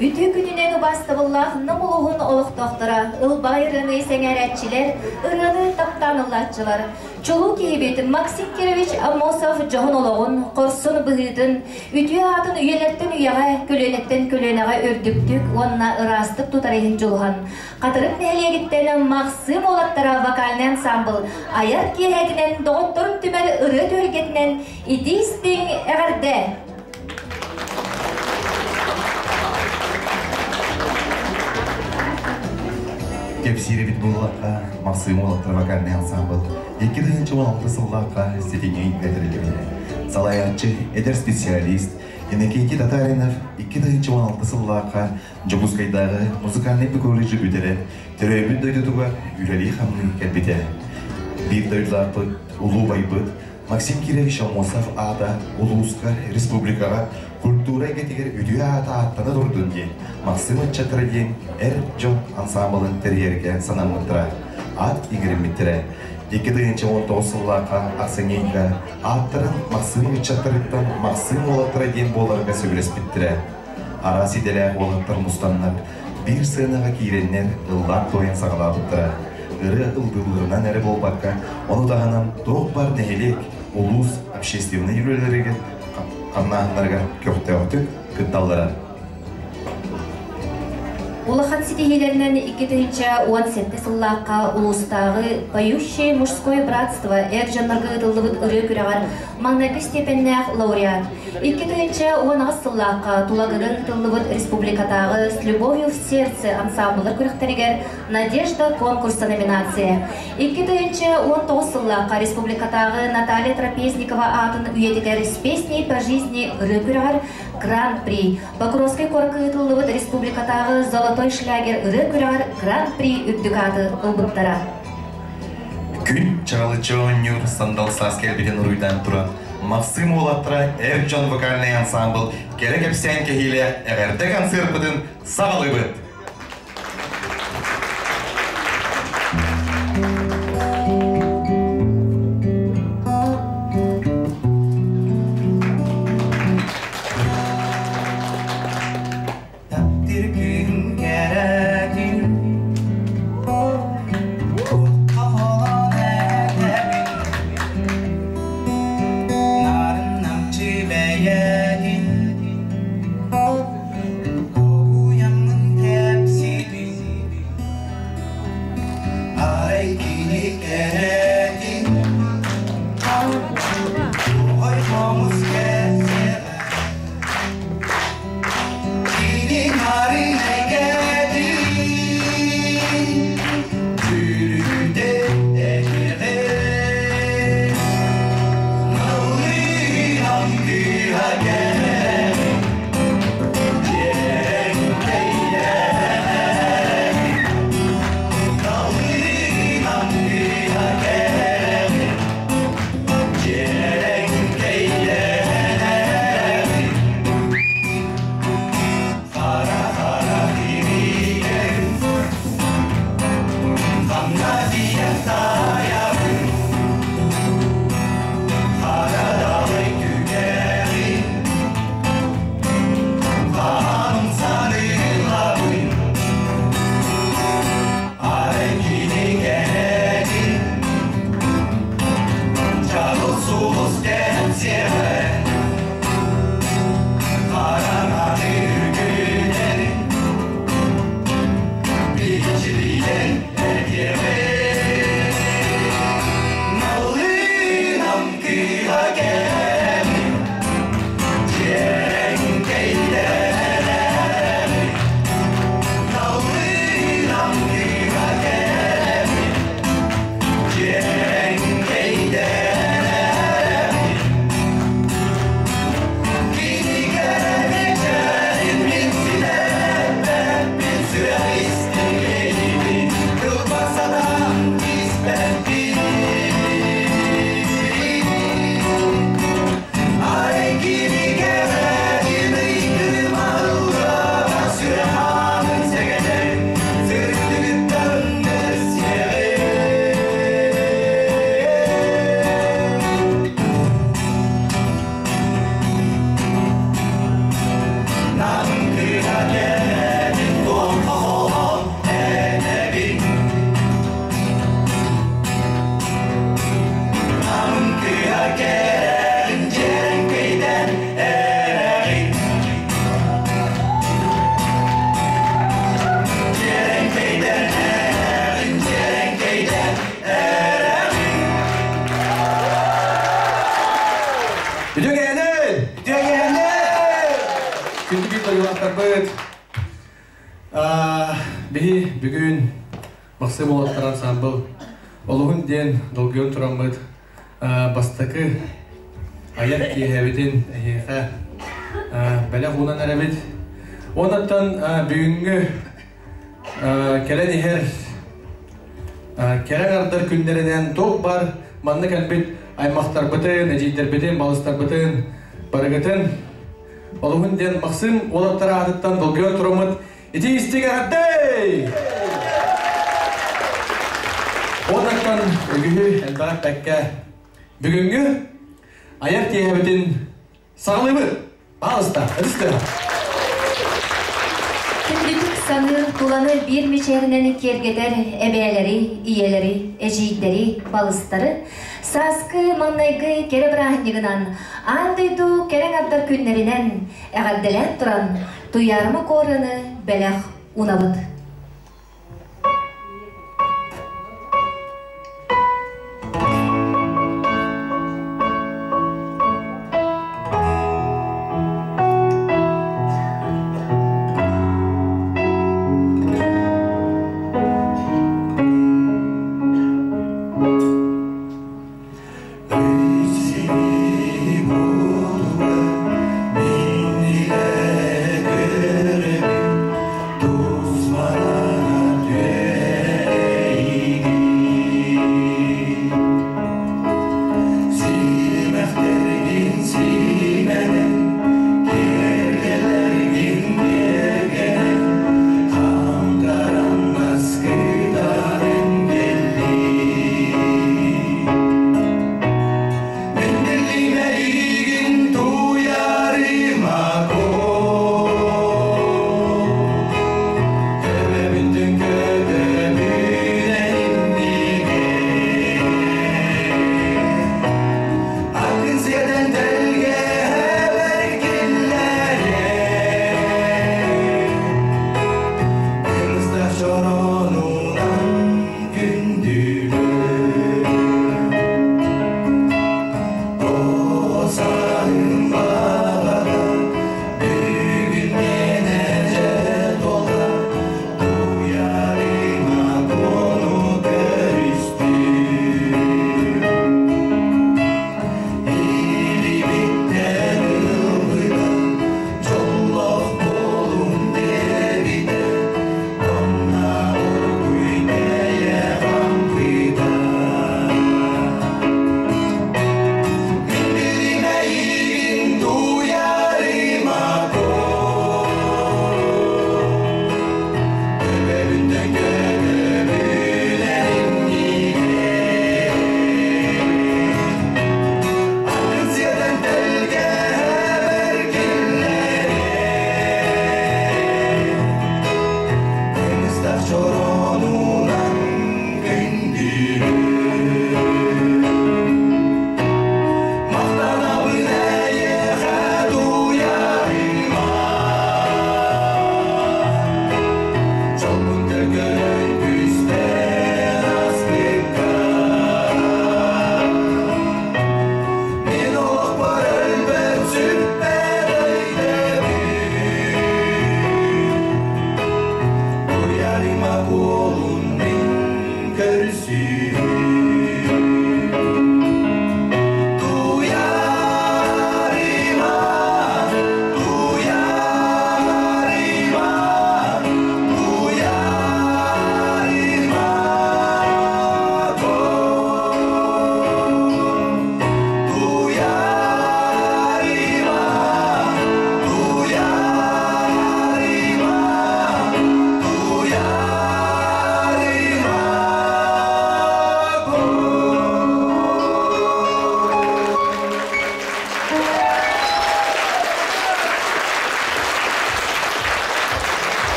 Ütü gününen bastıbıllah nımuluğun oluk doktora, ılbayırını sengeretçiler, ırını taptanılatçılar. Çoluğu kehibetin Maksim Kirevich Amosov Johun oloğun, korsun bıhıdın, ütü atın üyelerden üyeğe, kölenetten köleneğe ördüktük, onunla ırastıp tutarihin julhan. Katırıp nehliye gittenen Maksim olattara vokalini ansambl, ayar kiyedinen doğutturun tümel ırı dölgetinen idistin eğerde. Кепсире бит буллакка, Максим олаттар вокальный ансамбль. 2016 сыллакка сетиней гәтерелеме. Салаятчы, эдер специалист, Иннокентий Татаринов 2016 сыллакка Жобускайдагы музыкальный колледжи бүтере, төрөбүт дойдутуга Юрали хамны кәлбите. Бир дойдлапыт, улуу байбыт, Максим Киревич Амосов ада Улуускар республикага культура гетигер үдү ата аттана турдун ди. Максим Чатрадин Жон ансамблын терьерге санамыттыра. Ат игериммиттире. 2019 жылларга аксенейга аттырын Максим Чатрадиттан Максим Олатрадин боларга сөйлеспиттире. Араси деле олаттар мустаннар бир сценага кийреннер ыллар тоен сагалабыттыра. Ыры ылдырларынан әрі болбаққа, оны дағанам тоқ бар нәйелек, улус, общественный үйлерге қаннағынларға көпті өтік күтталдыра. Улахан сетихилерінен 2017 сыллаққа улустағы поющее мужское братство жаннарға ұтылыбыт үрі күрағар маңнағы степеннәқ лауреат. 2010 сыллаққа тулагыдың ұтылыбыт республикатағы «С любовью в сердце» ансамблер күріқтерігер «Надежда» конкурса номинация. 2019 сыллаққа республикатағы Наталья Трапезникова атын үйетігер «С песней по жизни» үрі күрағар Гран-при. Покровской коркы ұтылыбыт республикатағы «Золотой шлягер» үрі күрағар Гран-при үттікаты ұлбыттара. Күн чағалы чоңнюр сандал сас келбеден ұруйдан тұран. Максим Олаттыра Жон вокальный ансамбл керек әпсен кехиле әғәрді концерт бұдын сағалы бұд. Oh, young Düğünün! Küntü yılaklar böğüt. Bihi bugün Maksim Olatlar ansambl Oluğun den dolguyun turamıd bastakı ayar kiyevidin ehefe bela hunan erebid. Onattan bugünkü kelen iher keren ardır günlerinden toq bar manlık elbet aymaqtar bıtın, eceyder bıtın, balıstar bıtın, barıgıtın. Oluğun den Maksim Olatlar adıttan dolguyun turamıd. İti istiğe hattey! Onattan ögühü elbaq bekke bugünkü ayar kiyevidin sağlığı balıstar. Edistir. Kündütük sanı kulanı bir miçerinen kergeder ebeleri, iyeleri, ejiyitleri, balıstarı saskı mannaygı kere bırahnigınan andıydu keren abdar künnerinden eğaddelen turan duyarma koranı belah unabıd.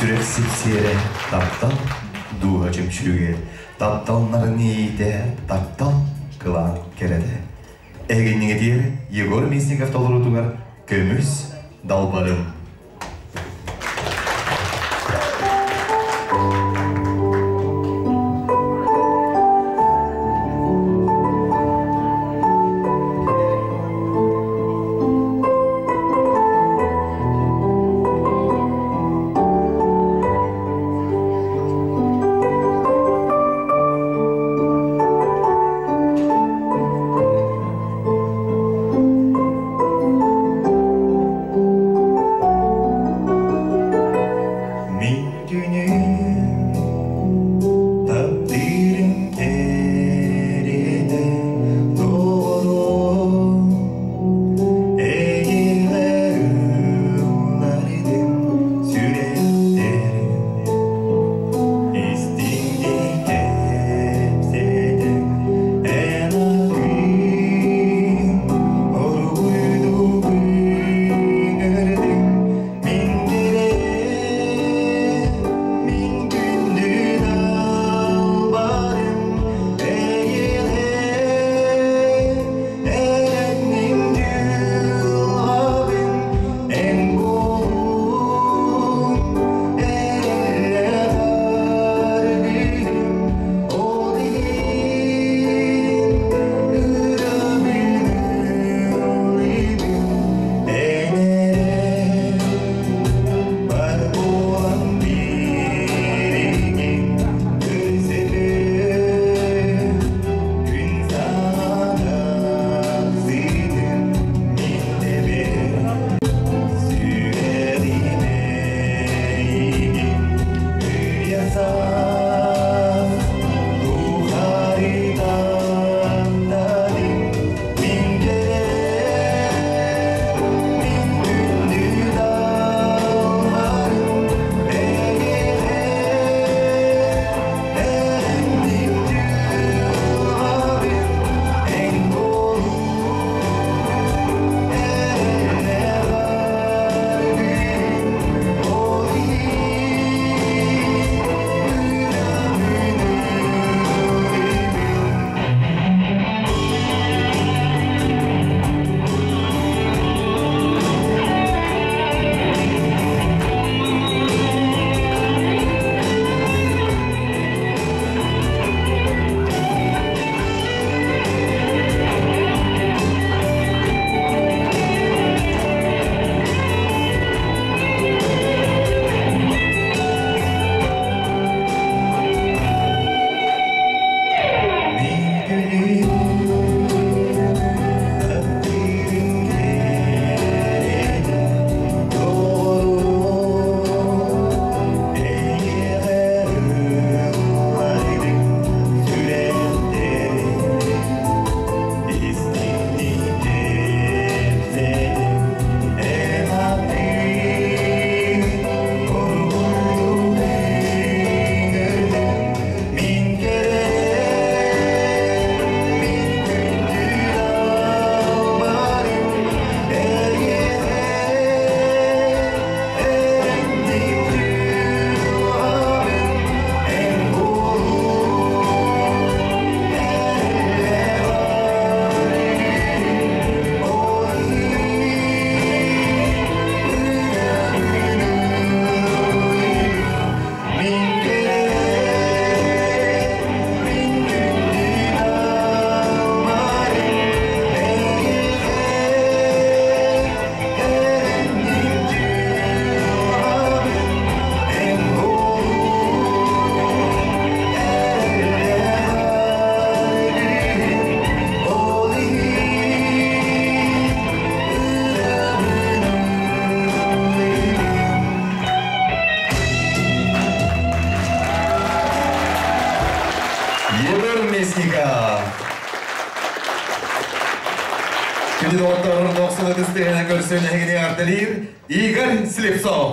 Sürek sipsiyere taptal duha çömçülüge taptalların iyiyde taptal kılan kerede. Egeninge diye Yegor Mesnikov tolrutugar kömüz dalbarım. Şimdi doğruların 90'ı isteyen görsün hegini artelir Igor Slipsov.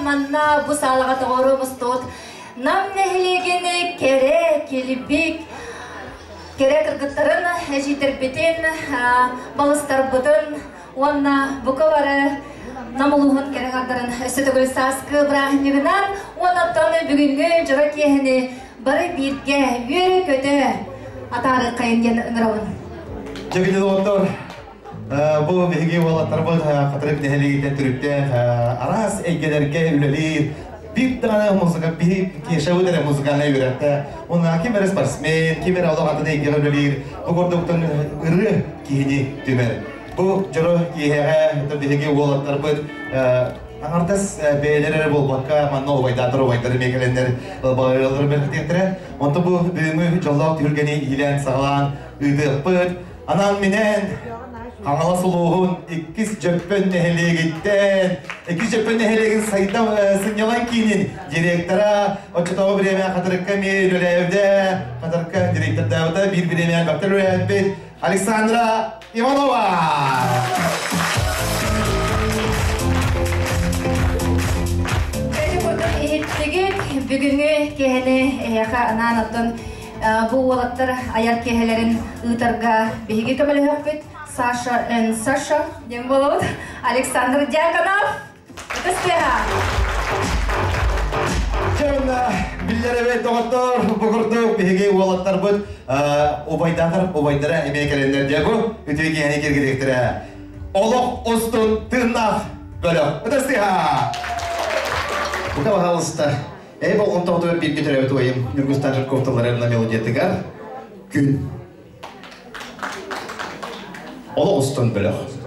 Манна bu салага тоғырымыз тот. Нам нехилегені кере, келібек, кере кыргыттарын әжейдербетін, балыстар бұтын, онна бұқы бары намылуғын кере қардарын өсі түгіл сасқы бірағынығынан, оныптаны бүгінгі жыра кехіні бары бірге, үйері көті атары қайынген ұңырауын. Жегілі доғыттар, бұл беге олаттар бұл қатырып нехилегетін түріптен арас әйгелерге үлелер, bir tane muzika, bir şahudere muzikana üretti. Onlar kimere sportsmen, kimere olanlarda da ilgili oluyor. Bu korduktan ırı kihini tümer. Bu coro kihere tabii ki olanlar bu Аңардас бәйлері болбаққа манна обайдатыр обайдары мекелендер бағайлар беріктектірі. Онты бұл бүгінгі жоллақ түргені илен сағалан ұйдықпыд. Анан менен қаңала сұлуғын 2 жөппен нәхелегеттен, 2 жөппен нәхелеген сайда сынялан кейінен директора отчетауы біремен қатырыққа мен өләвді, қатырыққа директордауыда бір біремен бақтыр өләвді Александра Иванова! Бүгүнгү кехени эяка анан оттон бу олаттар аяр кехелерин ытарга биги көмөлөкпүт Саша дем болот Александр Дьяконов успеха Жана биллеребе тоғаттар бұғырды биги олаттар бұд обайдара эмекелендер дегу үтеги әне кергедектірі олық ұстын тырнақ бөлі успеха Бұқа бағалысты Эй, болғын тоғды бір кетер өті ойым. Нүргістан жыр кофталарына мелодиятыға күн. Олы ұстын біліқ.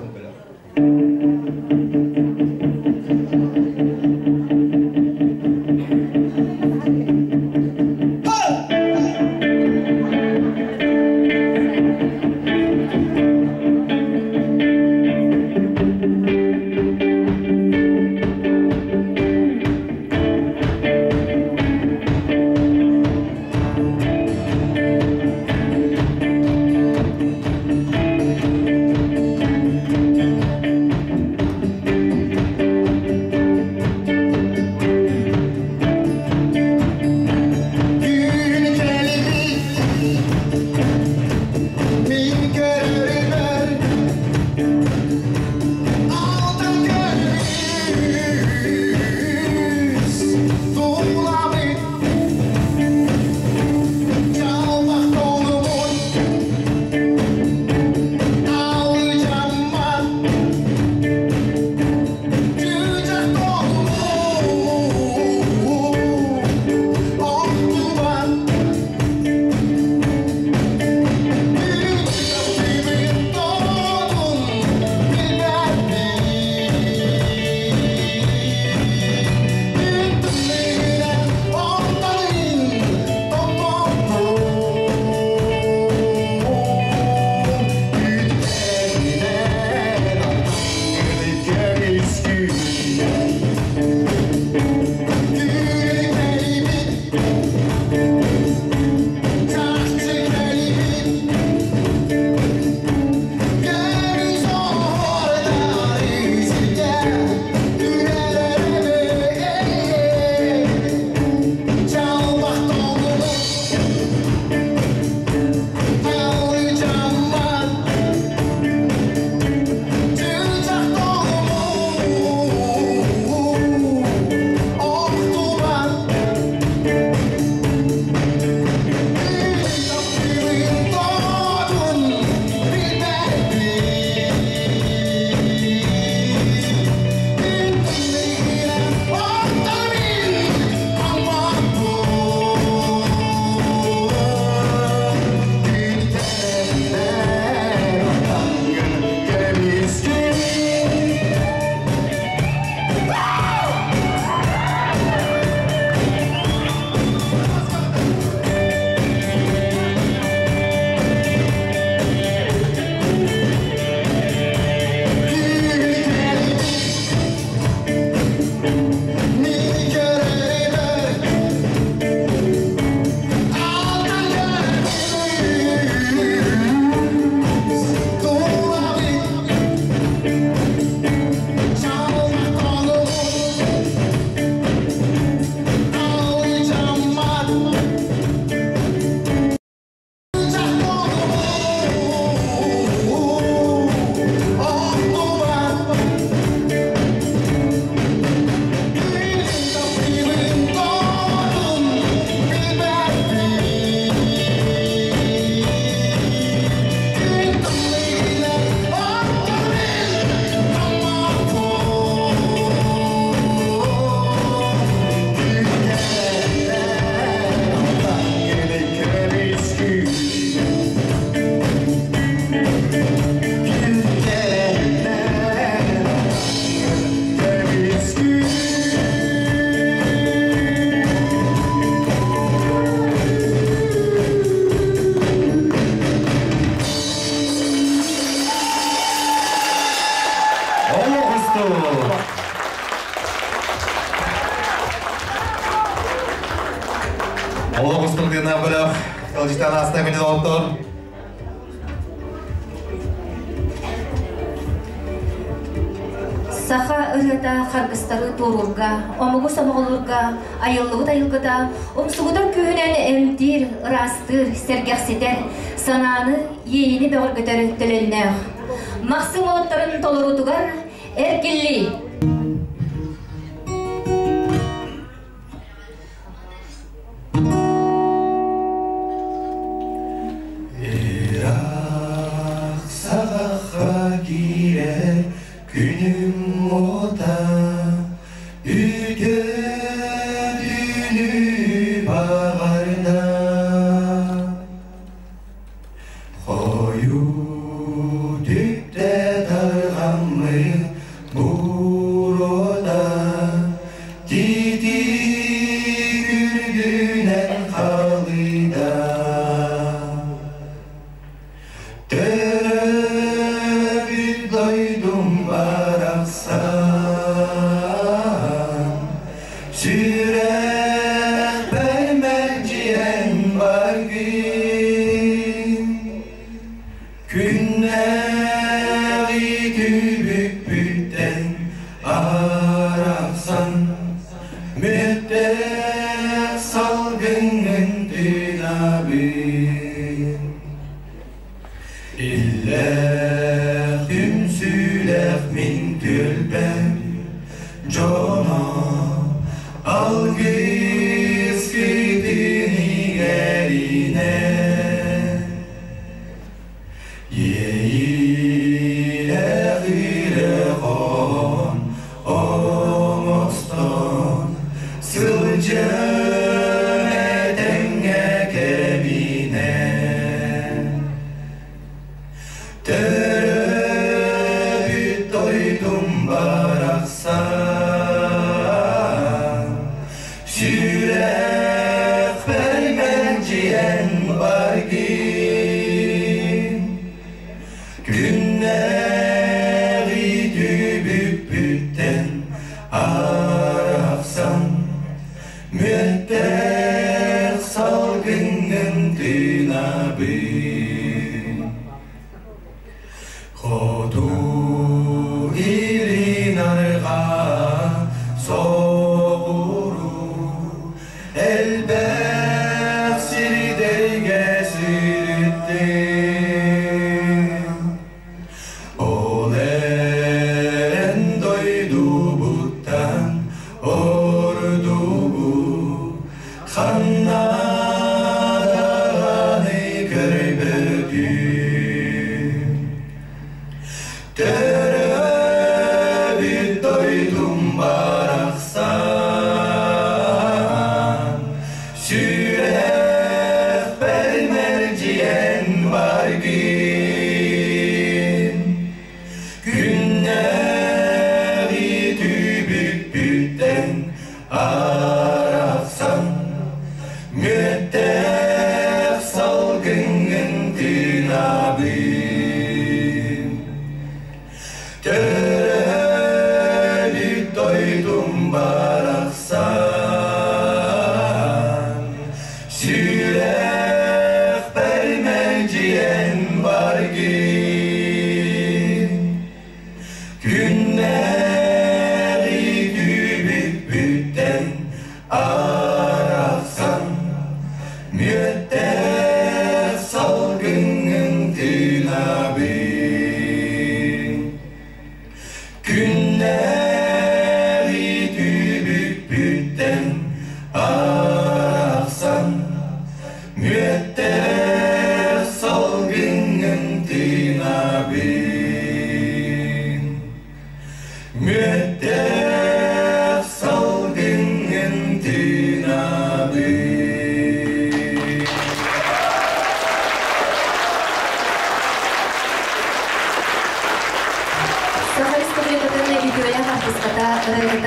Олығыз тұрдығына біліп, қылжықтан астына менен олықтыр. Саха ырыта харгыстары турурга, омугу самоголурга, айыллыгы тайылгыда, омсугудар күйінен эмдир, ырастыр, сергяксетер, сананы ейini бәғыргөтөр төленнәғ. Мақсым олықтарын толырутугар, эркилли. Günüm oda, ügödünü bağırda, koyu düpte darğanlı burada, didi gürgünen kalıda.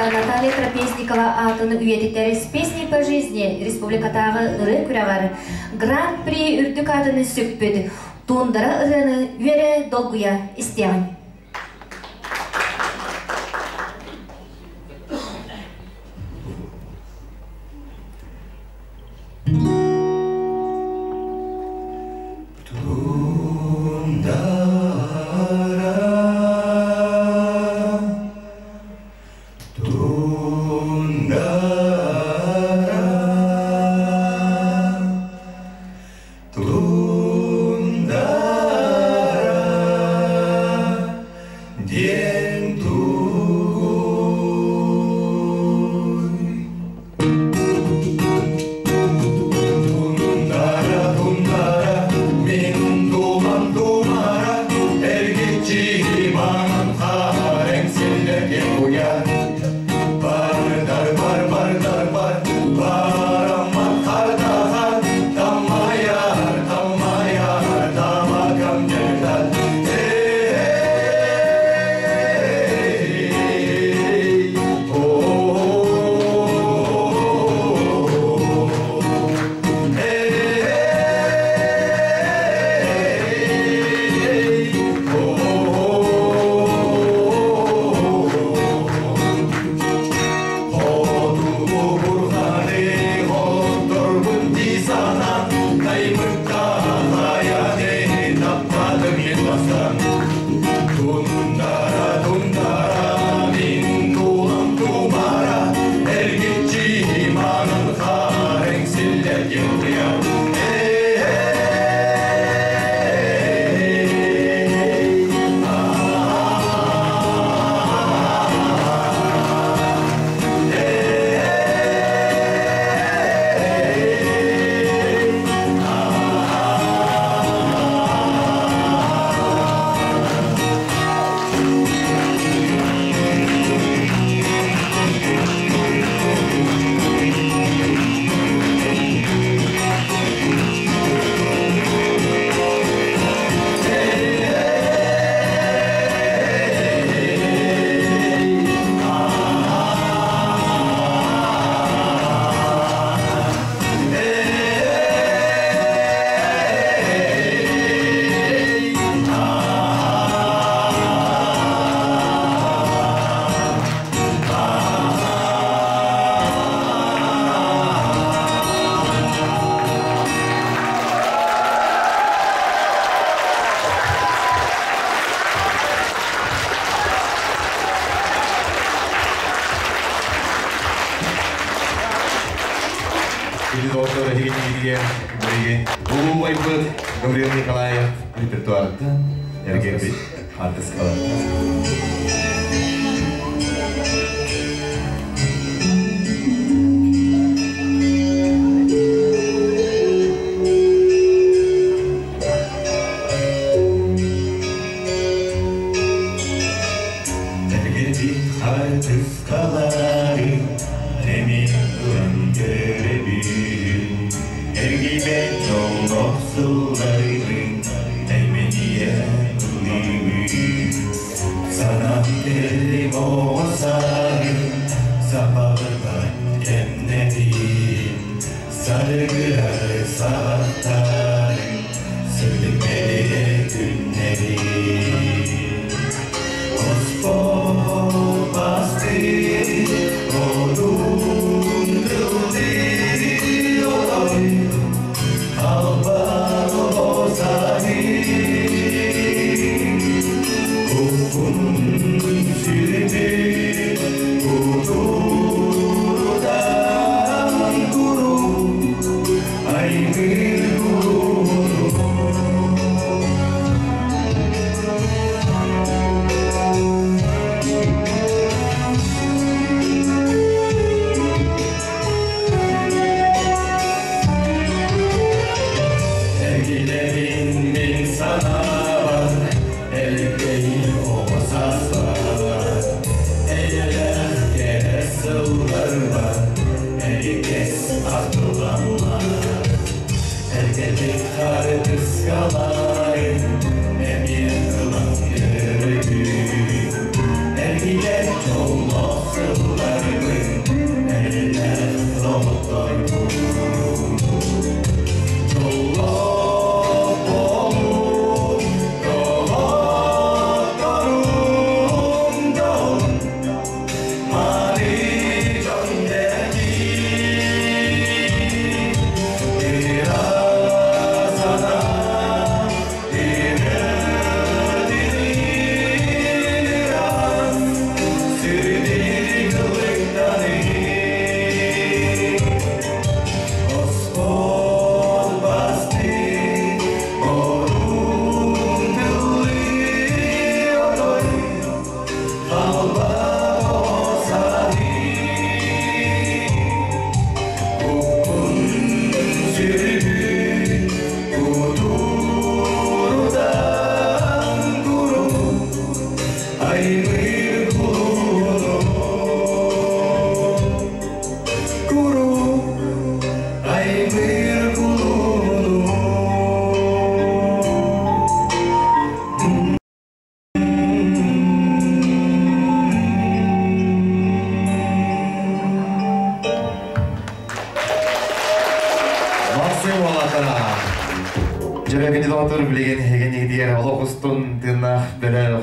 Наталья Трапезникова атын үйететтері с песней по жизни республикатағы ұры күрағары гран-при үрдік атыны сөкпеді туындара ұрыны үйері долгуя істеған. Gabriel Николаев, репертуар РГБ, артист Жөрөкені доғатыр білеген еген егдер олоқыстың тыңнақ бөлі.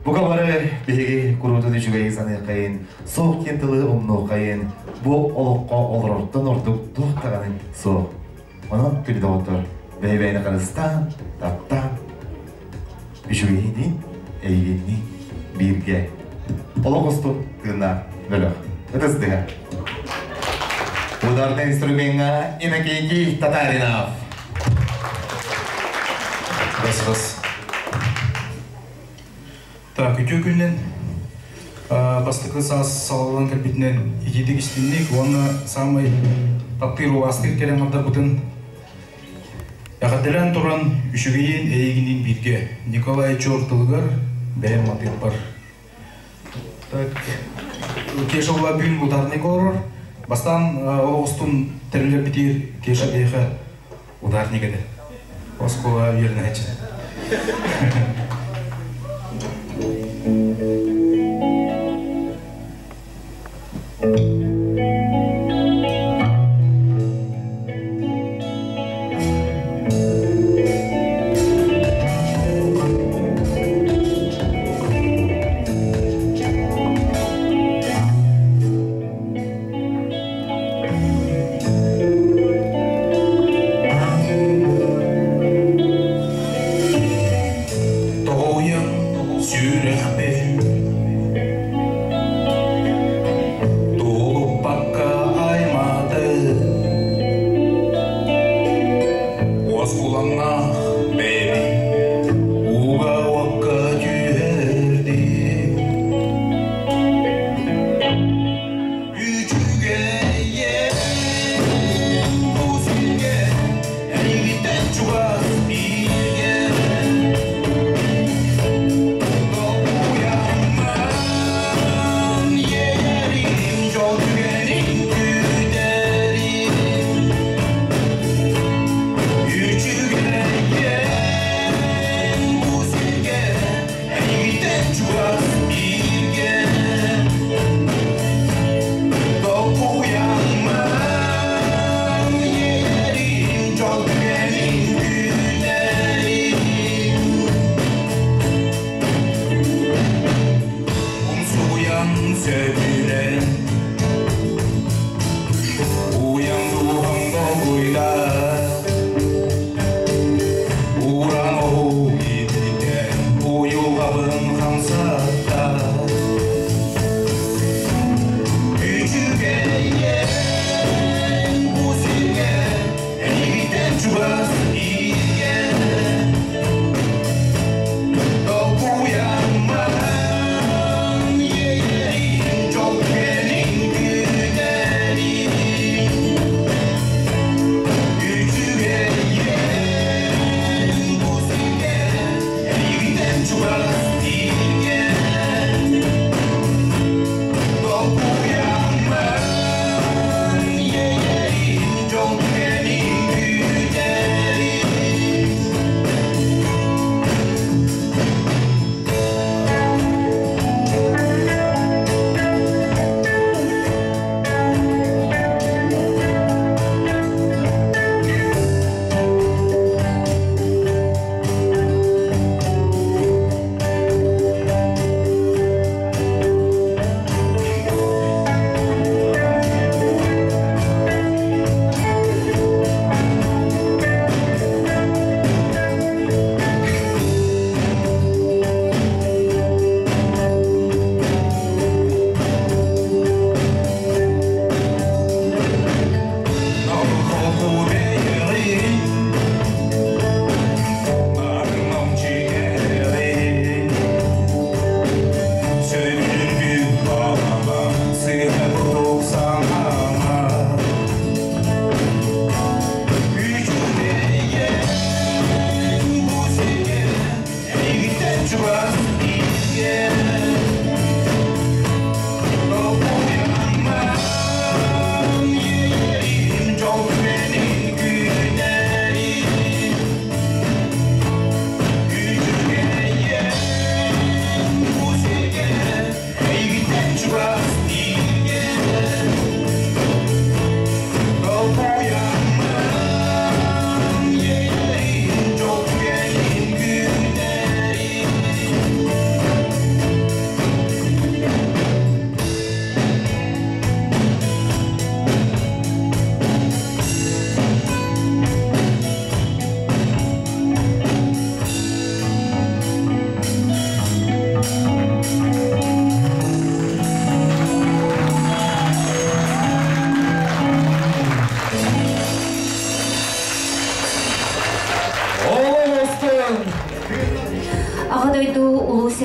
Бұға бары беге күруді жүгей саны қайын, соқ кентілі ұмну қайын, бұл олыққа олырырттан ордық тұқтағанын соқ. Онан күлі доғатыр, бәйбәйні қаныстан, таптан, жүгейні, әйгенні, бірге. Олоқыстың тыңнақ бөлі. Өтіздіға. Ударный инструментға Иннокентий Татаринов. Раз. Так, үтө күннен бастықы салалан кірбетінен егедік істемнек, оны самай таттыру астыр керен ардар бұтын яғадылан тұран үшігейін әйгінен бірге Николай Чортылғар бәйін матыр бар. Так, кеші ола бүгін ұдарны көрір. Бастан оғыстың тәрілер бітер кеші бейхі ұдарны кеді. Оскола верно айтты. Todo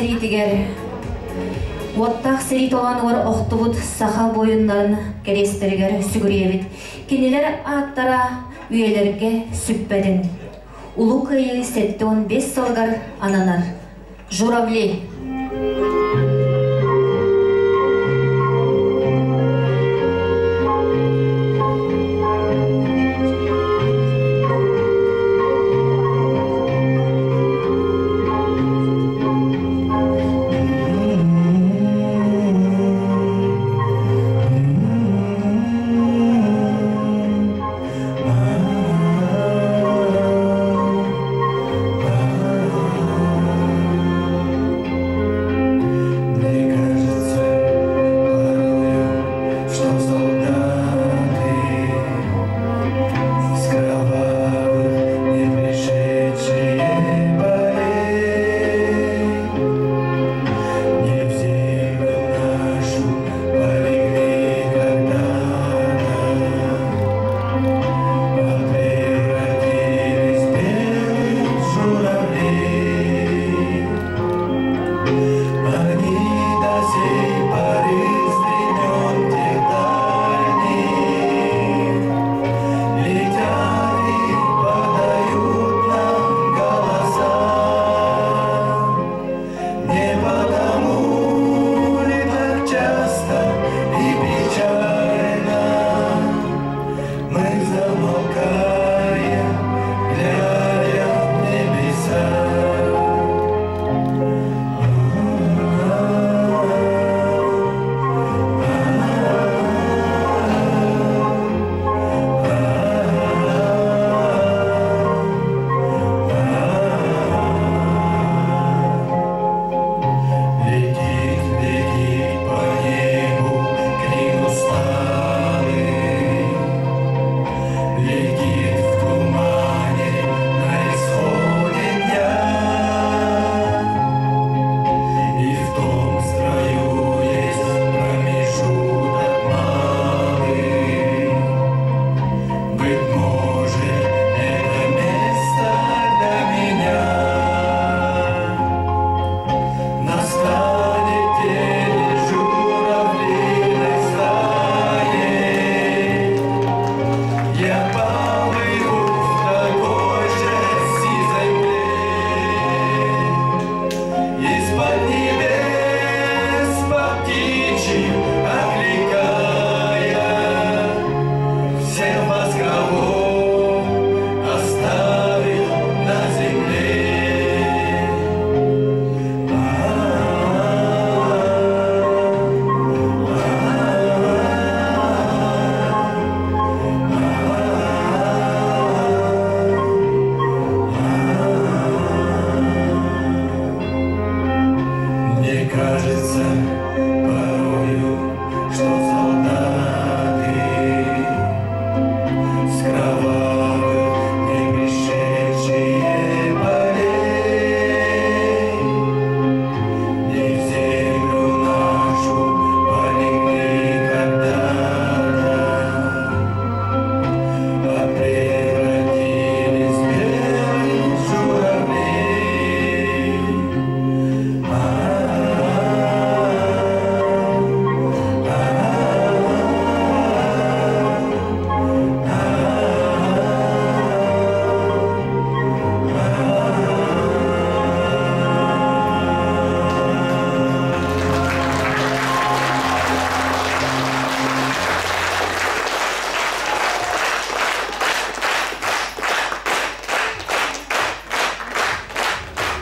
серитигер. Уоттақ серит олануыр оқтубут саха бойындан керестерігер сүгіребит. Кенелер аттара үйелерге сүппедін. Улу кайы 7-15 салгар ананар. Журавли.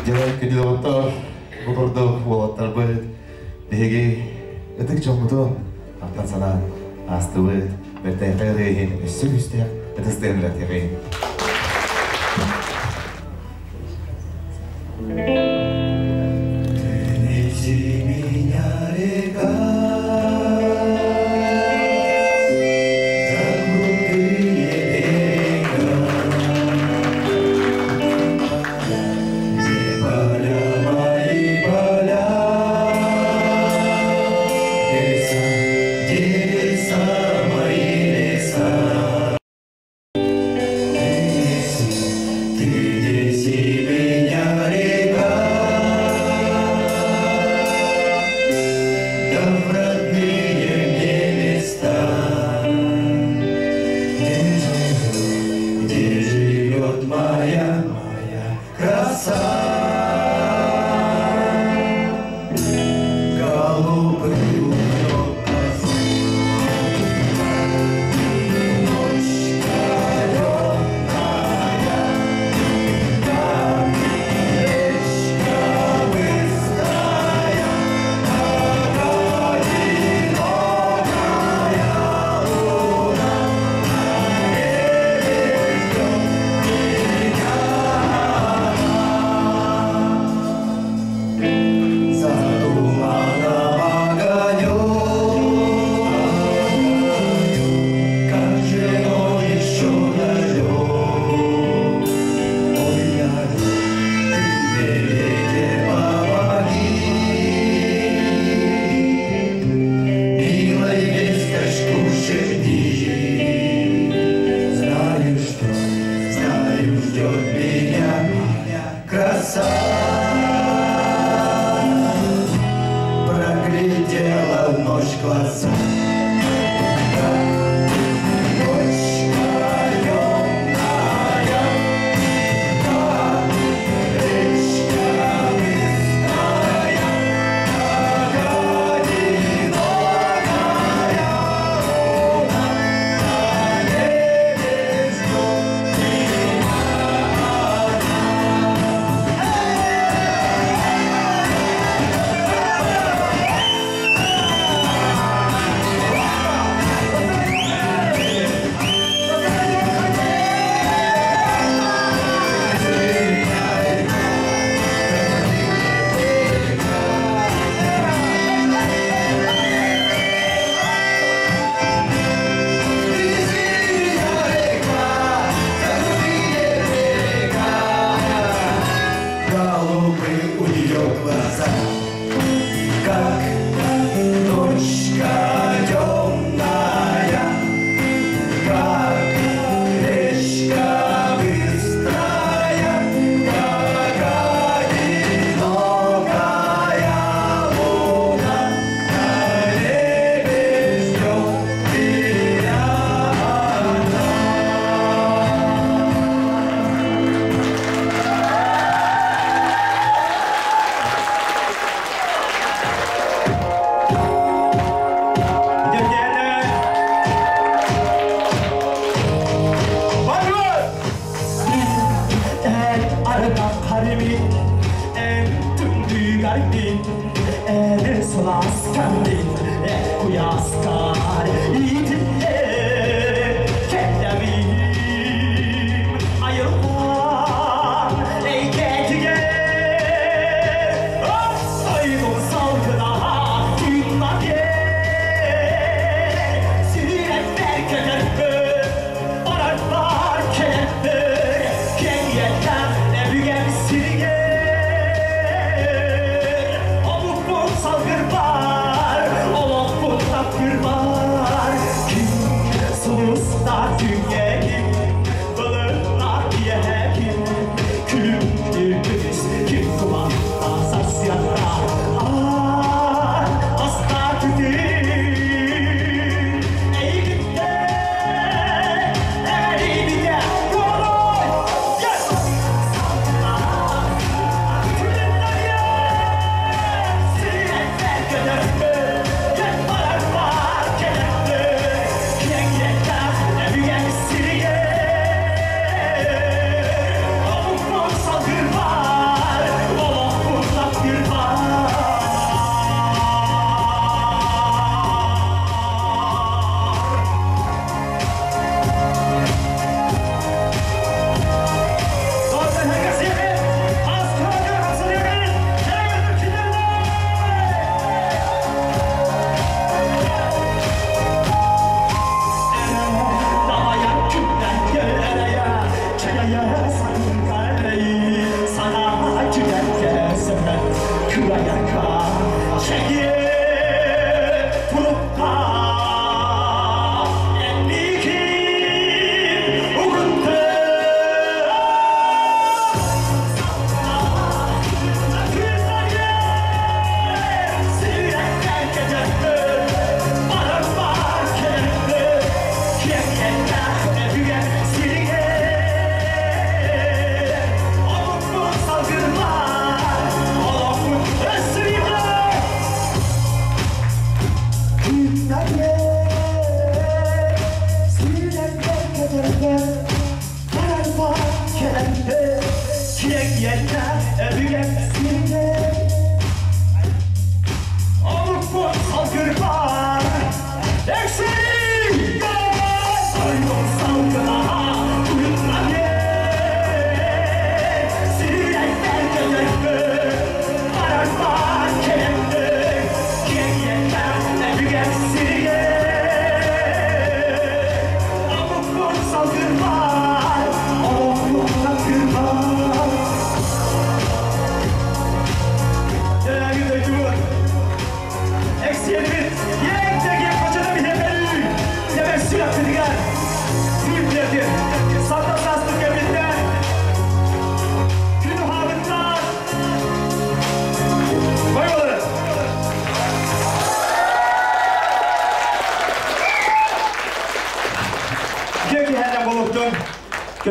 Jangan kedilawata beberdo walat terbet dihegi etik jomudon akan sana astuwet berterehin sugistia etas den laterin.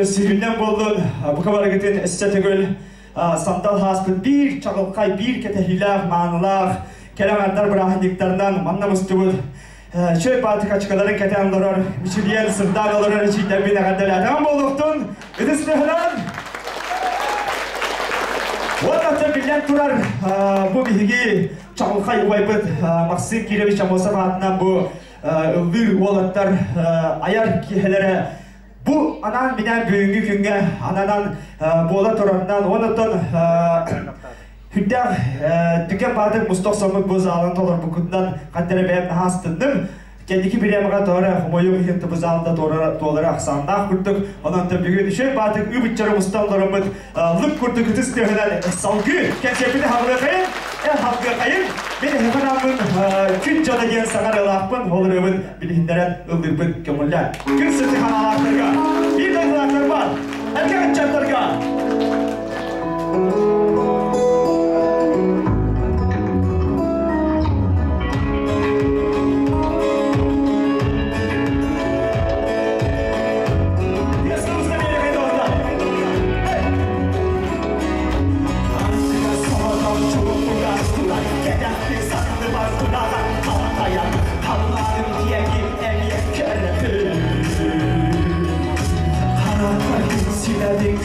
Süründen boldun, bu kadar gittin istetegül, Sandal Hospital bir çakılkay bir ketehliler, manılar, kelametler bırakındıklarından mannamış tübül. Şöyle batık açıkaların keten durur, Micheliyen sırdan olur, içinden bir nekaddeler. Tamam bolduktan, ödüs nehran. Vallahtır bilen turar, bu bilgi çakılkay uvaybıt, Maksim Kirevich Amosaf adına bu ıldır olatlar ayar kihelere bu anan binen büyüğü künge, ananan boğla torundan, ondan hüdden tüken batık Mustafa Somuk bu zalın olur bu kundan kaddere beğen hastındım. Kendiki bir yamağa doğru homoyu hintı bu zalında doğru aksandan kurduk. Ondan da bugün şey batık übütçarı Mustafa'larımız lık kurduk hıtıs tevhelen salgı. Kendisini havlu kayın, halkı kayın. Beni hemen amın kün cadı gen sanar alakpın, olur evin bilinderen ıldırbın kömürler. Gün sırtı kanalaklarga, bir de kulaklar var, erkek açacaklarga. Siledim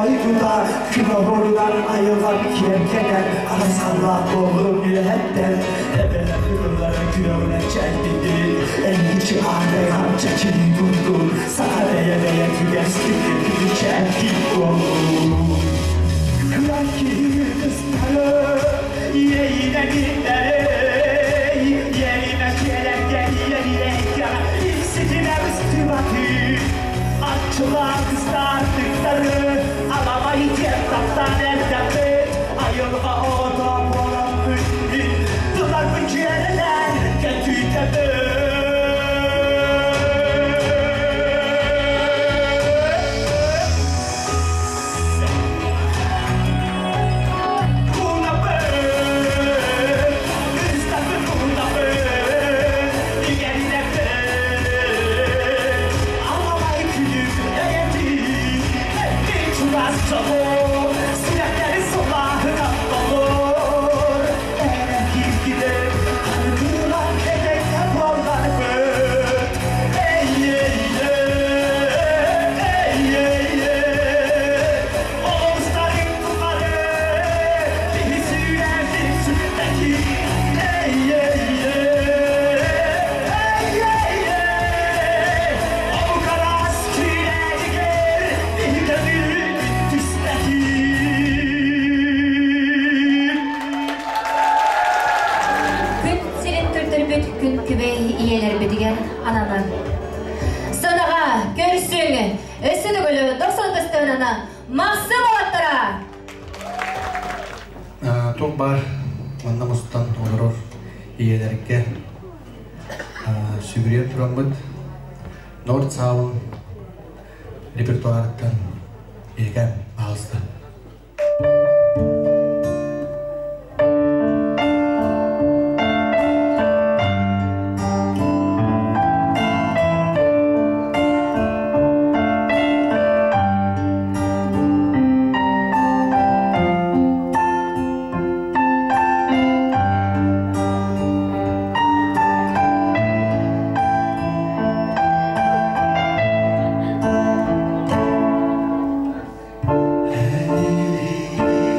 bayduda Kılavurdan ayılan kerkeden Arasalla doğru mülehetten Ebele kırılara güravuna çelpindi En içi ağlayan çekili durdu Sana beye beye gülersizdir gibi çelpil olur Kıran ki kıstarı Yeğine dinleri Yerine kelekten yerine ekran İksitine üstübatı Açılan kıstardıkları Alamayı cevaptan erdemli Ayılma oda boran ünlü Dular bıcıyeler kötü tepe Analar. Sanağa, görüşsün, ösünü gülü, 90 tönana, mahsım olattara. Çok bar, manna mustan olurur, iyelerike. Sügürüye turamıd, Nord Sağlın, repertuarıttan, iyegen ağızdı. Hey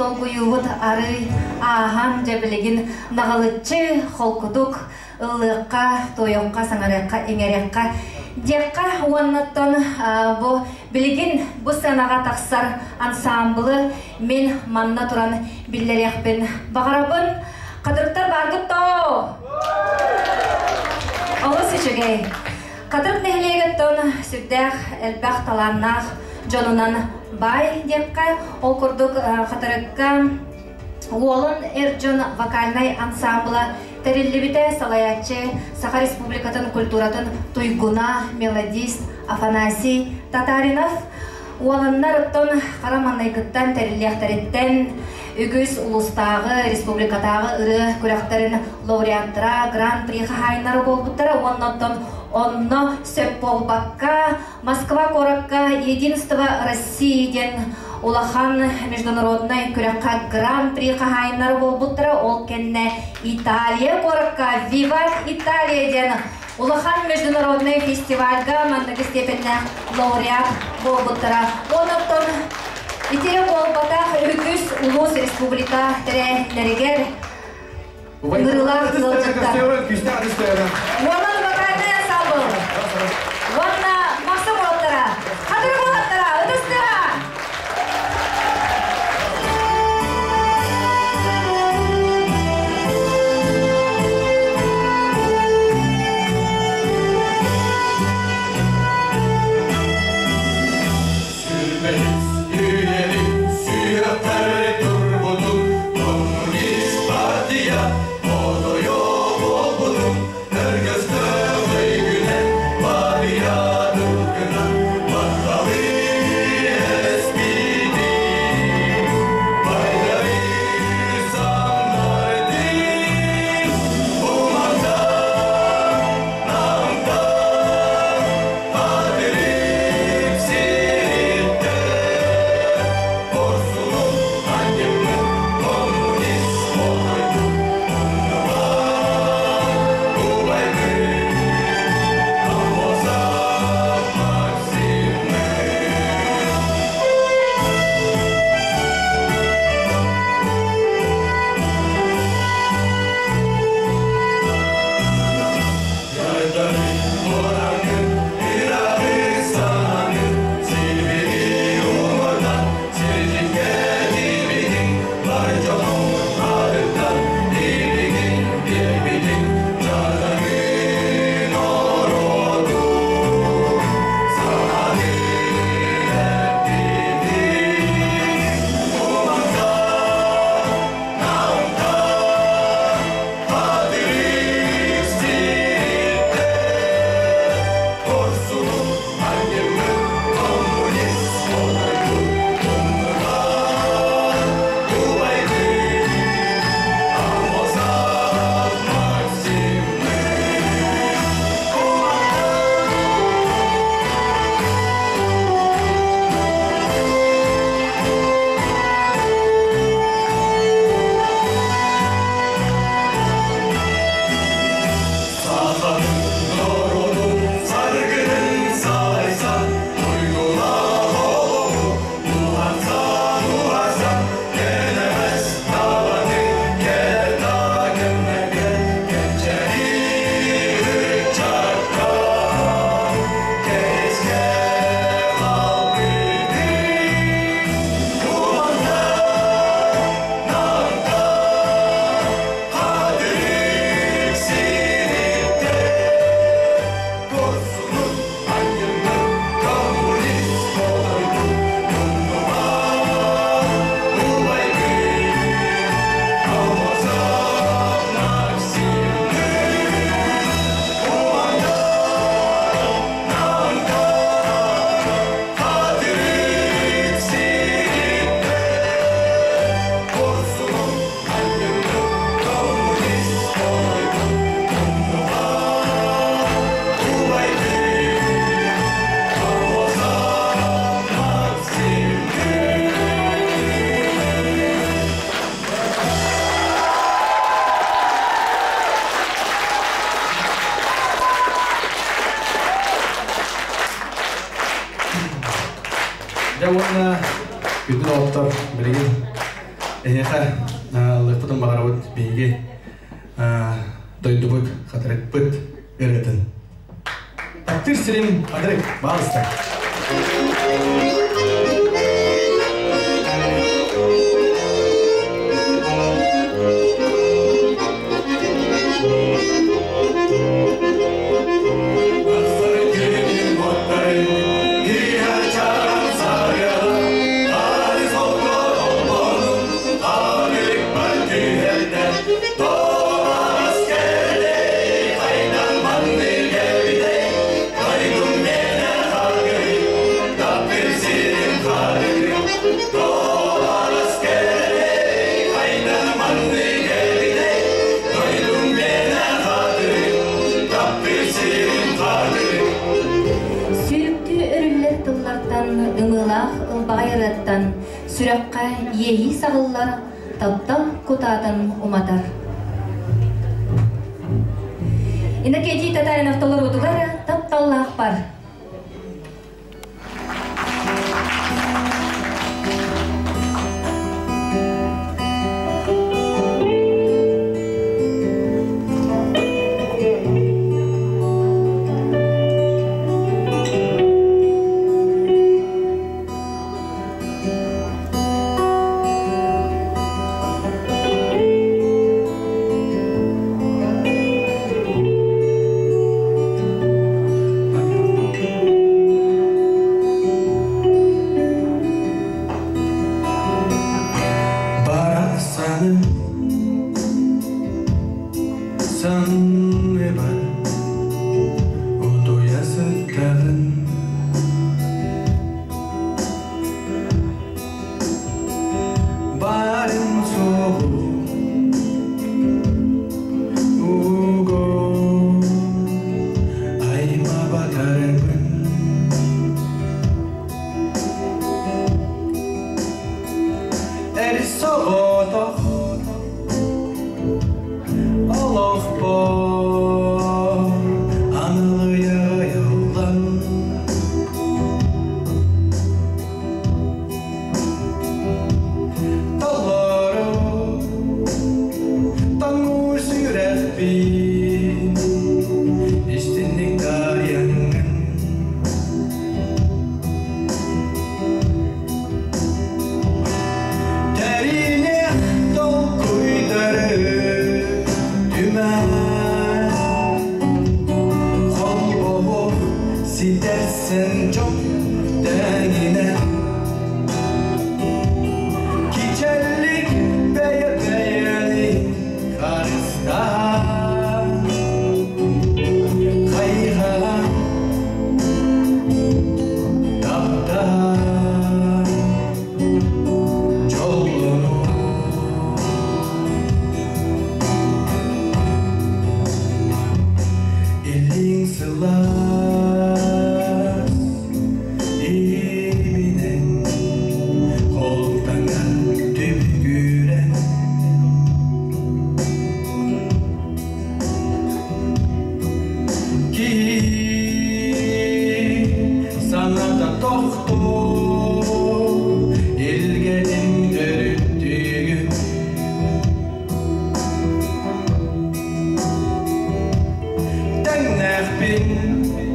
долгуювут ары ахан жабелегин нагалычы холкудук ылыкка тоёкка саңаракка эңерекка декка уаннаттан бу билигин бу санага таксар ансамблы мен манна туран биллерекпен багарабын кадырктар баргытто олос ичеге кадырк нехлегеттон сүрдэх элбэх таланнах жонунан бай декка ол курдук кадырыкка уолун эрджон вокальный ансамбла териллибите салаячы Саха Республикатын культуратын туйгуна мелодист Афанасий Татаринов уолуннарыттон караманайгыттан териллиахтареттен үгүс улустагы республикатагы ыры күрәхтәрен лауреаттара гран-при хайнары болбуттара онно сөп болбакка Москва коракка единство России ден улахан международный күрәккә гран-при хайнары болбуттара ол кенне Италия коракка Виват Италия ден улахан международный фестивальга манныгы степенне лауреат болбуттара оннотон Итері болбата үкіс Улус Республика тәрәлерігер ғырылар қылжықтар. Уанан вокальный ансамбл. Уанна мақсым олаттара. Қадыр болаттара, ұдыстыра. Jawabnya itu dokter beri Эха лыпытын бағарауыт бейге дойдубык қатырықпыт үретін. Тактыр сирим адырык бағыстай. Бағайраттан сүраққа ейі сағылар таптал құтатын ұматар. Инакети татарин автолар ұтылары тапталлақ бар. Been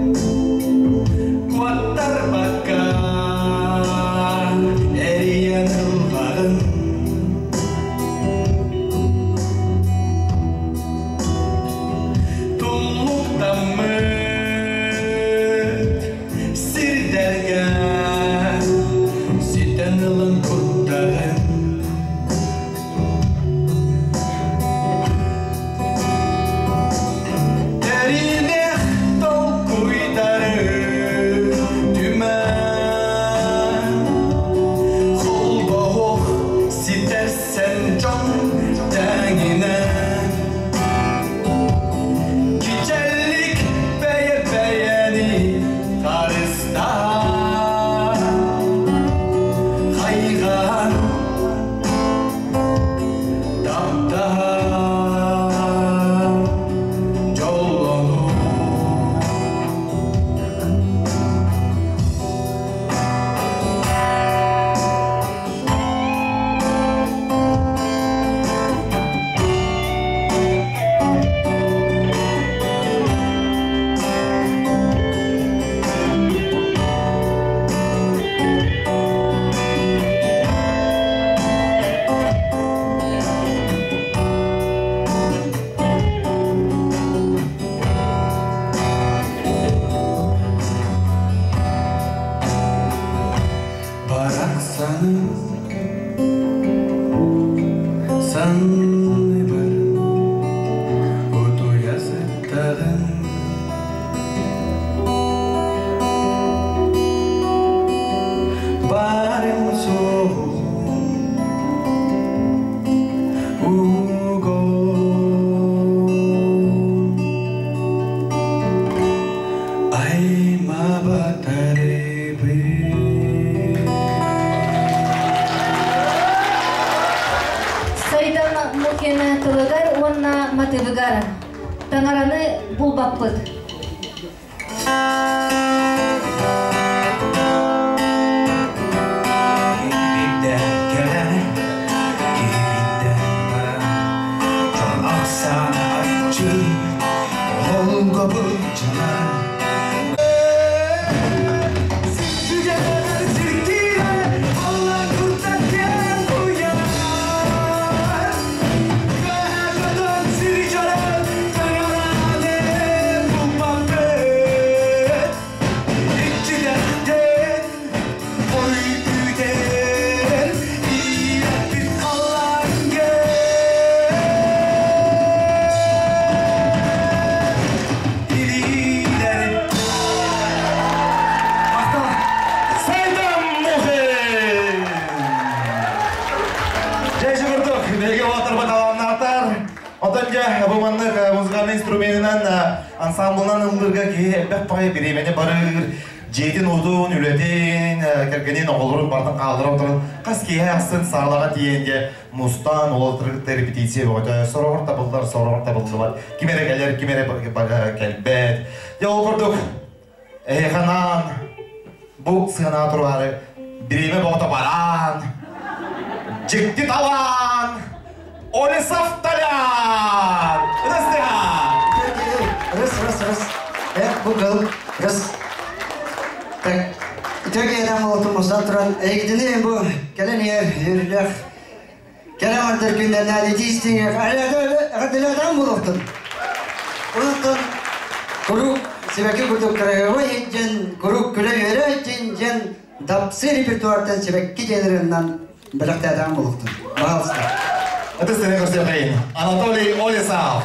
Таңараны булбаппыт. Ансамблынан ылдырга кеппек пай биремене барыр, жетин удун, үлетин, кергенен оғылырын бардын қалдырып тұрын, қас кие асын сарлаға тиенде мустан олтырықты репетиция bo'yda so'roq табылдылар. Кимере келер, кимере келбет. Я оқырдық, қанан, бұл сығына тұрары, биреме bo'yda баран, жекті талан, Олесов талян! Раз. Бұл раз. Так, итөге адам отымыздан тұран, әйгідіне бұл кәлен ерлік. Кәлен ардыр күндерін әлеті істеңе, әлі адам болуқтын. Олықтын, күрік, себекі күрдік қарағыва еткен, күрік күлі өрі еткен, жен дапсы репертуардан себекі денерінен білікті адам болуқтын. Бағалысты. Это сцена Костяприн. Анатолий Олесов.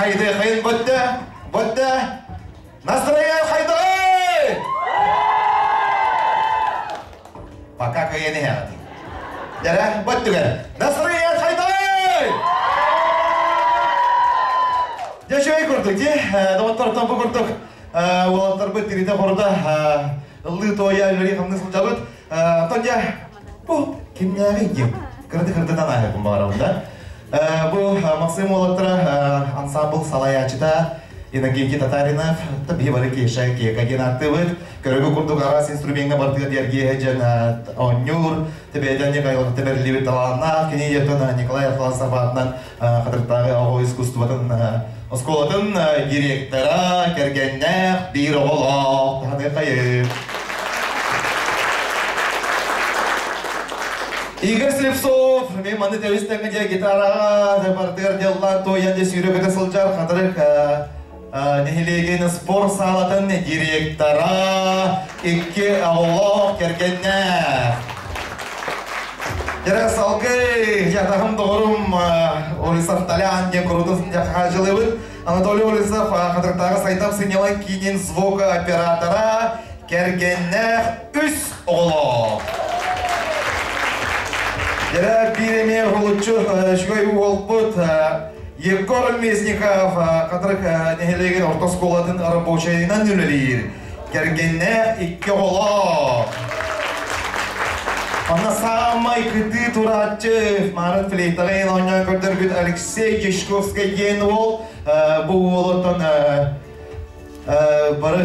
хайды хайын бұтты. Настроение хайды! Пока кайыны хәді. Дәрі, бұттыға. Настроение хайды! Дәшөй көрдік, де? Даваттар бұ көрдік. Олаттар бұт терейді қорда. Ұлды тойя үлері қамны сылжабыт. Антонja, бұл кемнәғі ем? Кірді-кірдідан ағып бағарауында. Бұл Максим олаттыра ансамбл салаячыта Инагенки Татаринов, табі бары кеші кеген атты бұд. Көрігі күрдік арас инструментіңі бардығы дерге әжен онюр, табі әдәне қайлықты бәрлі бет аланна, кене ертін Николай Архласов атынан қадырттағы ағу искусстватын осколатын директора кергеннәқ бір оғылақ. Тағады қайып. Игорь Слепцов, мен маны тәуістіңінде гитараға бардығыр деллан тойянде сүйрегіді сылжар қадырық нехилеген спор салатын директора икки ағылық кергенне. Жара салғы жатағым доғырым Олисов Талян ден құрудысын жаққа жылы бұд. Анатолий Олисов қадырықтағы сайтап сынелан кейінен звука оператора кергенне үс оғылық. Жара биреме ғылытчы шүгай олпыт Егор Месников қадырық нехелеген ортосколатын рабочайынан үлелер. Кергенне икки оғылық. Ана самай күті тұратчы Марын флейтағын оңан көрдір күт Алексей Чешковский ген ол бұл олытын бары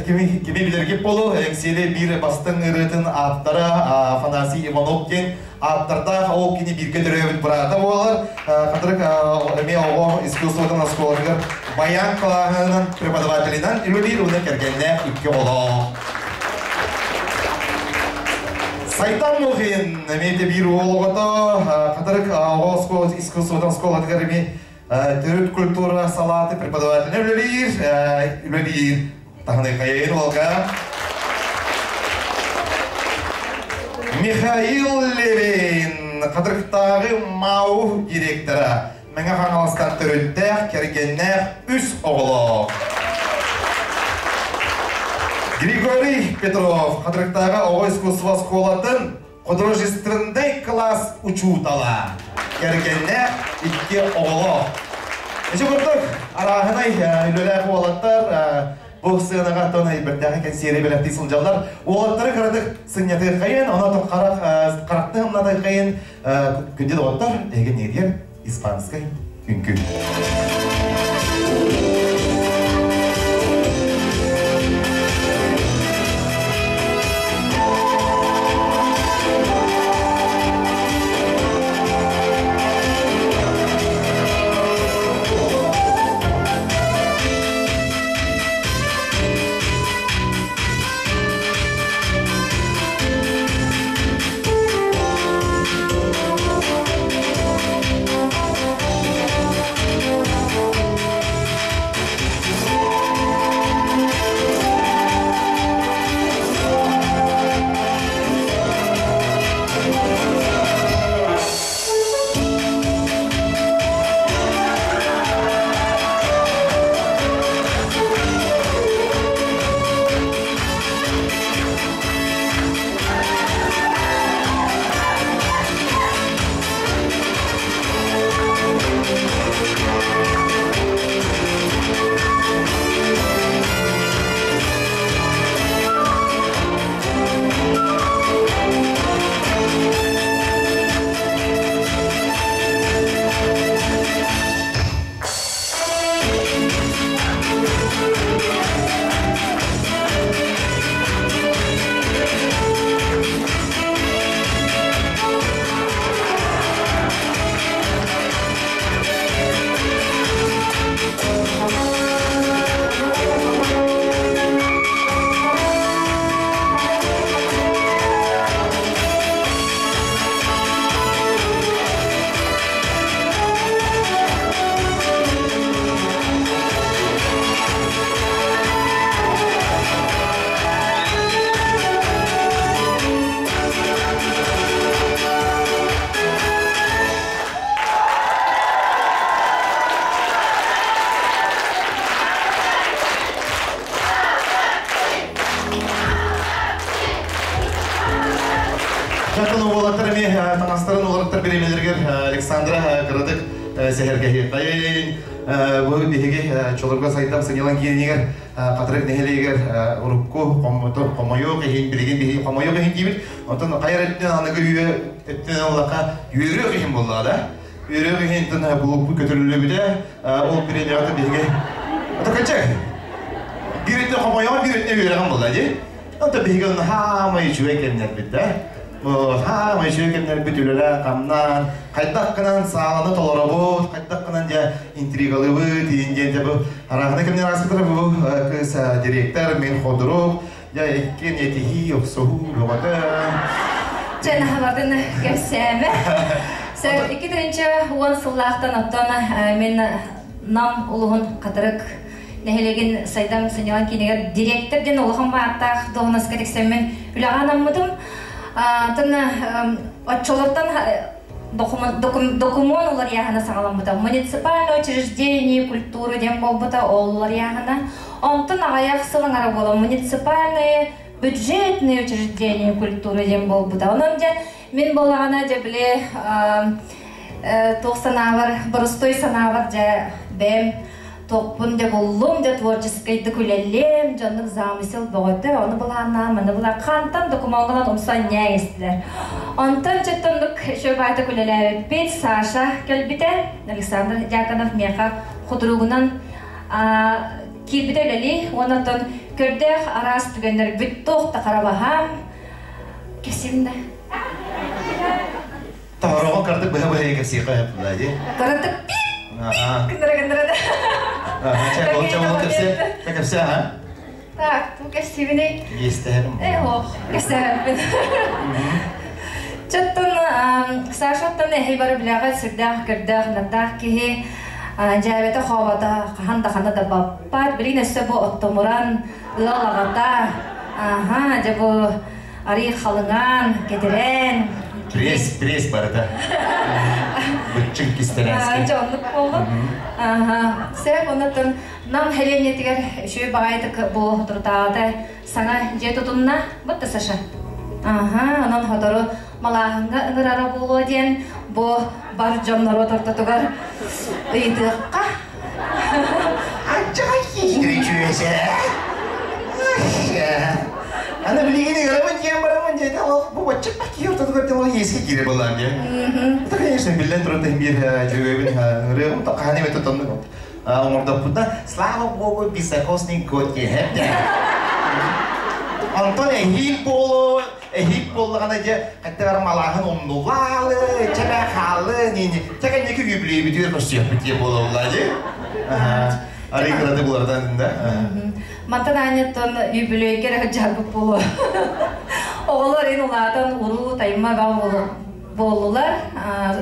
кеме білерге болу әңселі бір бастың үретін аттары Афанасий Ивановкен аттарда ол кені бірге дүребіт бұрады болыр. Қадырық әме оғы искусстводан осколығыр баян қалағының преподавателінен үлілер оны кергенне үкке болу. Сайтан мұғын әмейді бір олғыды қадырық оғы искусстводан осколығыр әме Төрөт культура салаты преподавателіне үлелер тағынай қайын олға. Михаил Левин, қадырықтағы мау директора. Мәңі қаңалыстан төрөттәқ кергеннәқ үс оғылы. Григорий Петров, қадырықтағы оғы искусство сколатын художественный класс учутала. Кергеннәқ икки оғылы. Еші көрдік, арағынай үлеләқ олаттар бұл сығынаға тонай бірдәғі кәнсері беләқті сылжалар. Олаттары қарадық сыңняты қайын, онатын қарақты ғымнаты қайын күнде доғаттар әген едер испанскай үнкін. Жатын оғылаттарыме таңастарын оларықтар беремелергер Александра Кырыдық сәхергәхи қайын. Бұл бейге чолырға сайтам сыңелан кейінегер қатырық нәхелегер ұрыққы қомайо қайын білеген бейге қомайо қайын кейбіл. Онтан қайыр әттен анығы үйе әттен олаққа үйері қайын болды да. Үйері қайын тұн бұл көтірілі біде ол бірене аты бейге. Ата қачақ? Bir etne қомайо bir etne үйері қан болды де. Онта бейге оны хамай жүе кемнер бітті. Хамай жүе кемнер бүтілілі қамнан қайдақ қынан сағаланы толыра бұл, қайдақ қынан интригалы бұл, дейінген бұл арағына кемнер асықтыры бұл кыз директор мен қодыру еккен етігі өксуғу жоғаты Жәні хабардың кәсәмі Сәр 2-10 сыллақтан оттан мен нам ұлығын қатырық нәхелеген сайдам сынелан кейінегер директорден ұлығын бақтақ доғынас кәтексәмен үліған аммыдым отчолортан документ олар яғына сағаламбыда. Муниципальное учреждение культуры дем болбыда олар яғына. Онтын ағаяқ сылың ара бола. Муниципальное бюджетное учреждение культуры дем болбыда. Onun мен болағана де біле 90 авар, бұрыстой санавар де бәм тоқпын де болуым де творческайды күлелем, жанның замысыл бұғыды. Оны бұлағына, мұны бұлақ қантан документынан ұмсан не естілер. Онтан жеттіндік шөбайты күлелі өтпейд, Саша көлбіде, Александр Дьяконов меха құдыруғынан кейбіде өлелі, онытын көрдек арас түгендер бүтті оқты қарабағам. Кесімді. Тағырауға қартық бұға-бұға кәпсей қайып бұлайды? Қартық пип! Күндірі-күндірі. Чабол кәпсе, ха? Так, бұл кәпсейбіне. Естәрім. Оқ, кәпсейбін. Чаттан Сашаттан әхей бары біліға сүрдәқ, көрдәқ, наттақ кейі жәбеті қауада қағанда да баппад. Білін өсі бұл оттымыран, ұлалағата, жабы ари қалыңан, кетірен. Прес барыда. Бүтчін кестеләске. Жонлық болу. Сәп онытын нам хәленетігер шөй бағайдық бұл тұртағады саңа жет ұтынна бұтты Саша. Онын ғадыры малағынға ұңырары болу ден бұл бар жонлары тұртатығар ұйдыққа. Ачаға кейгірі жүйесі. Ана білегені ғарамын кем барамын деді, бұл бачық бәкей ортады көрден еске кері болам де. Это, конечно, білден тұрынды бір жүргебін ғырығым, қағаны өті тұнды. Омырда бұдна, слава Богу, бисакосный год ехеп де. Антон әхил болғаны де, қайтты ғарым алағын омдулалы, чәбәқалы, тәкен екі көбілей бітер көстек біте болу ола де. Арикарады бұлардан да. Мантан анеттон юбилей керек жарбық болу. Оғылар ең олардан ұру тайма болулар.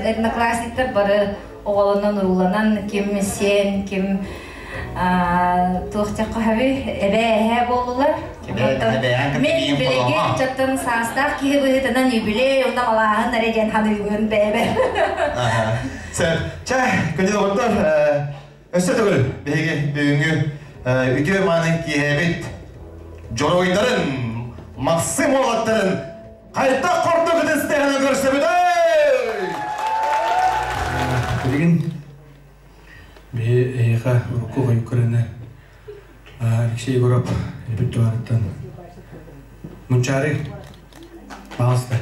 Этноклассниктер бары оғылынан ұруланан кем сен, кем тұқтақ қағаби әбәе болулар. Мен білеген жаттың састақ кейі бұғытынан юбилей, онда малағын әреген ханы үйгін бәбі. Ча, көнден оғыттар өсі түгіл бәйге бүйіңі үте маңын кейбет жор ойдарын, Максим оғаттарын қайта қорты күді істегені көрсі бүді! Білген бе әйіға ұрыққы ғай көріні Алексей Егоров әлбетті арыттан мұнчары бағысты.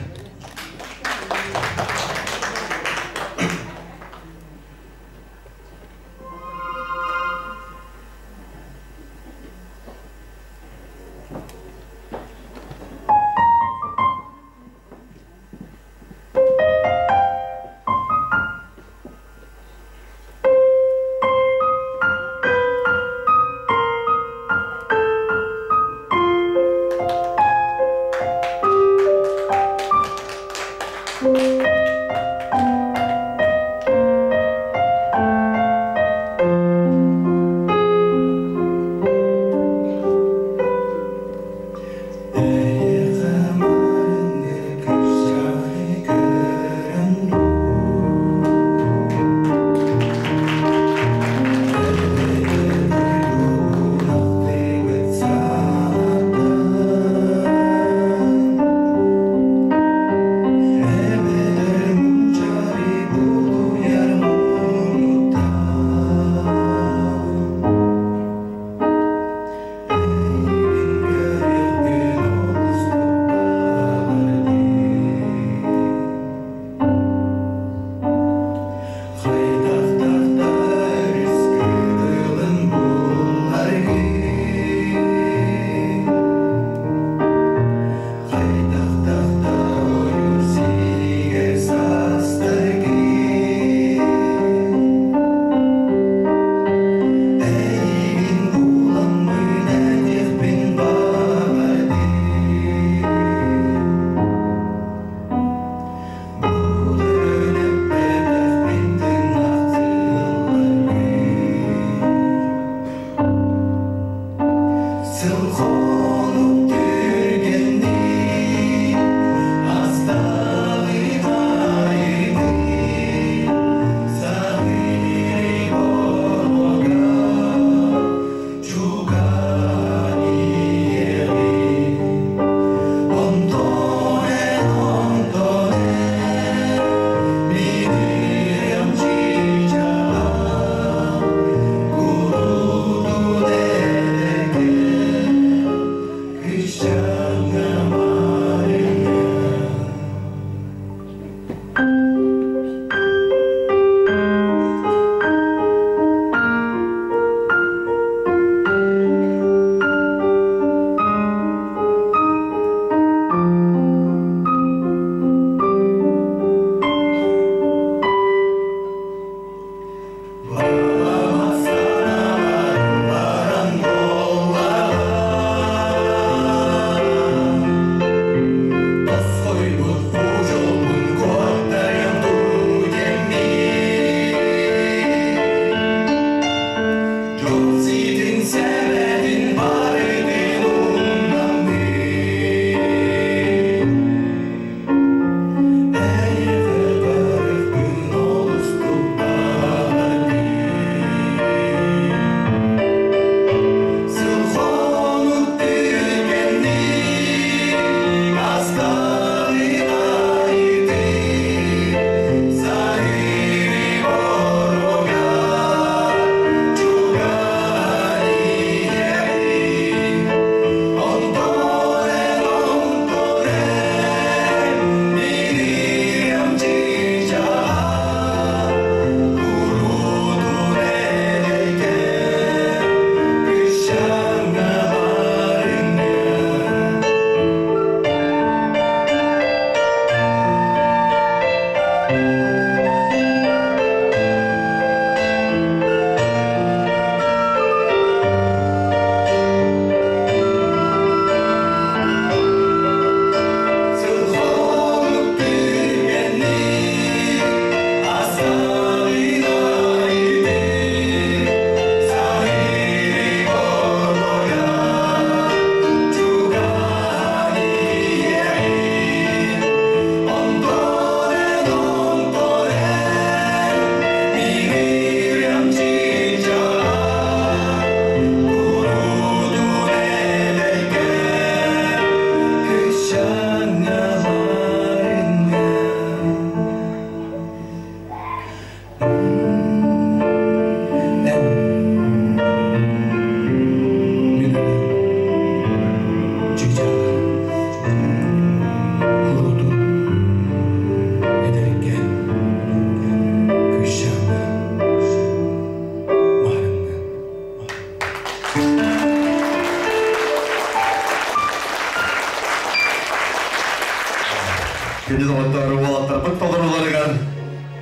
Отары болаттар бұт толыруларыған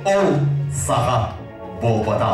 ол саға болбада.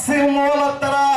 Максим Молоттара